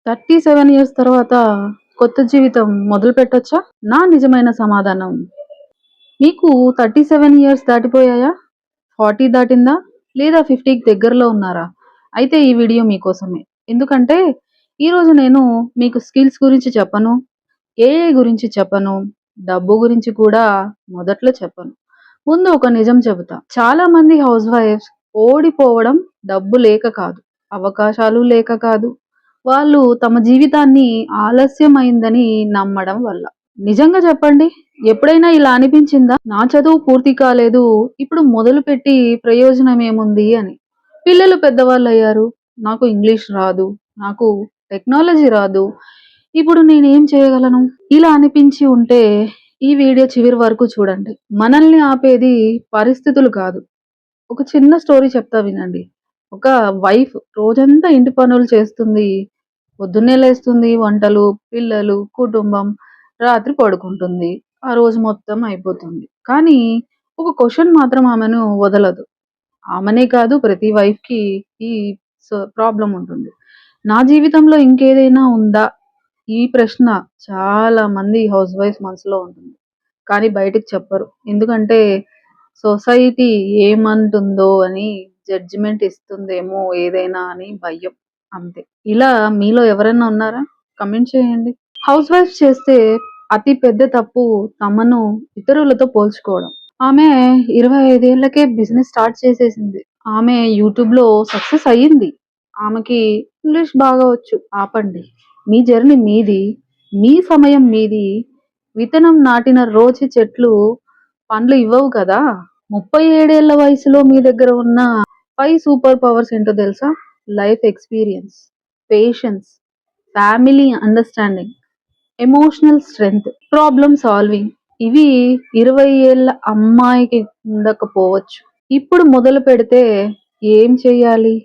37 years తర్వాత కొత్త జీవితం మొదలుపెట్టొచ్చా? నా నిజమైన సమాధానం మీకు 37 ఇయర్స్ దాటిపోయాయా? 40 దాటిందా? లేదా 50కి దగ్గరలో ఉన్నారా? అయితే ఈ వీడియో మీకోసమే. ఎందుకంటే ఈరోజు నేను మీకు స్కిల్స్ గురించి చెప్పను, ఏఐ గురించి చెప్పను, డబ్బు గురించి కూడా మొదట్లో చెప్పను. ముందు ఒక నిజం చెబుతా. చాలా మంది హౌస్ వైఫ్స్ ఓడిపోవడం డబ్బు లేక కాదు, అవకాశాలు లేక కాదు, వాళ్ళు తమ జీవితాన్ని ఆలస్యమైందని నమ్మడం వల్ల. నిజంగా చెప్పండి, ఎప్పుడైనా ఇలా అనిపించిందా? నా చదువు పూర్తి కాలేదు, ఇప్పుడు మొదలుపెట్టి ప్రయోజనం ఏముంది అని. పిల్లలు పెద్దవాళ్ళయ్యారు, నాకు ఇంగ్లీష్ రాదు, నాకు టెక్నాలజీ రాదు, ఇప్పుడు నేనేం చేయగలను? ఇలా అనిపించి ఉంటే ఈ వీడియో చివరి వరకు చూడండి. మనల్ని ఆపేది పరిస్థితులు కాదు. ఒక చిన్న స్టోరీ చెప్తా వినండి. ఒక వైఫ్ రోజంతా ఇంటి పనులు చేస్తుంది. పొద్దున్నే లేస్తుంది, వంటలు, పిల్లలు, కుటుంబం, రాత్రి పడుకుంటుంది. ఆ రోజు మొత్తం అయిపోతుంది. కానీ ఒక క్వెషన్ మాత్రం ఆమెను వదలదు. ఆమెనే కాదు, ప్రతి వైఫ్‌కి ఈ ప్రాబ్లమ్ ఉంటుంది. నా జీవితంలో ఇంకేదైనా ఉందా? ఈ ప్రశ్న చాలా మంది హౌస్ వైఫ్స్ మనసులో ఉంటుంది. కానీ బయటికి చెప్పరు. ఎందుకంటే సొసైటీ ఏమంటుందో అని, జడ్జిమెంట్ ఇస్తుందేమో ఏదైనా అని భయం. అంతే. ఇలా మీలో ఎవరైనా ఉన్నారా? కమెంట్ చేయండి. హౌస్ వైఫ్ చేస్తే అతి పెద్ద తప్పు తమను ఇతరులతో పోల్చుకోవడం. ఆమె 25 ఏళ్లకే బిజినెస్ స్టార్ట్ చేసేసింది. ఆమె యూట్యూబ్‌లో సక్సెస్ అయ్యింది. ఆమెకి ఇంగ్లీష్ బాగా వచ్చు. ఆపండి. మీ జర్నీ మీది. మీ సమయం మీది. విత్తనం నాటిన రోజు చెట్లు పండ్లు ఇవ్వవు కదా! 37 ఏళ్ల వయసులో మీ దగ్గర ఉన్న 5 సూపర్ పవర్స్ ఏంటో తెలుసా? Life experience, patience, family understanding, emotional strength, problem solving. ఇవి 20 ఏళ్ల అమ్మాయికి ఉండకపోవచ్చు. ఇప్పుడు మొదలు పెడితే ఏం చేయాలి?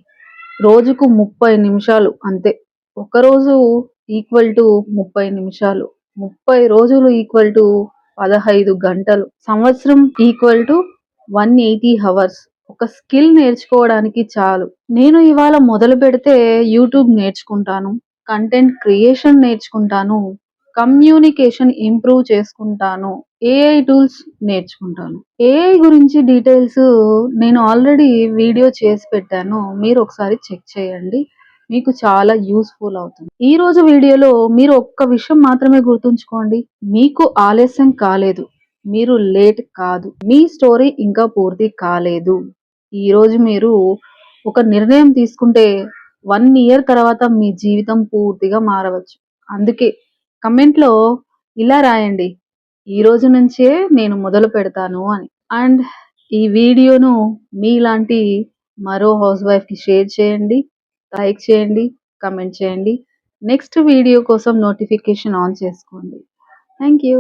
రోజుకు 30 నిమిషాలు అంతే. ఒకరోజు ఈక్వల్ టు 30 నిమిషాలు. 30 రోజులు ఈక్వల్ టు 15 గంటలు. సంవత్సరం ఈక్వల్ టు 180 హవర్స్. ఒక స్కిల్ నేర్చుకోవడానికి చాలు. నేను ఇవాళ మొదలు పెడితే యూట్యూబ్ నేర్చుకుంటాను, కంటెంట్ క్రియేషన్ నేర్చుకుంటాను, కమ్యూనికేషన్ ఇంప్రూవ్ చేసుకుంటాను, ఏఐ టూల్స్ నేర్చుకుంటాను. ఏఐ గురించి డీటెయిల్స్ నేను ఆల్రెడీ వీడియో చేసి పెట్టాను. మీరు ఒకసారి చెక్ చేయండి. మీకు చాలా యూస్ఫుల్ అవుతుంది. ఈ రోజు వీడియోలో మీరు ఒక్క విషయం మాత్రమే గుర్తుంచుకోండి. మీకు ఆలస్యం కాలేదు. మీరు లేట్ కాదు. మీ స్టోరీ ఇంకా పూర్తి కాలేదు. ఈరోజు మీరు ఒక నిర్ణయం తీసుకుంటే 1 ఇయర్ తర్వాత మీ జీవితం పూర్తిగా మారవచ్చు. అందుకే కమెంట్‌లో ఇలా రాయండి, ఈ రోజు నుంచే నేను మొదలు పెడతాను అని. అండ్ ఈ వీడియోను మీలాంటి మరో హౌస్ వైఫ్‌కి షేర్ చేయండి, లైక్ చేయండి, కమెంట్ చేయండి. నెక్స్ట్ వీడియో కోసం నోటిఫికేషన్ ఆన్ చేసుకోండి. Thank you.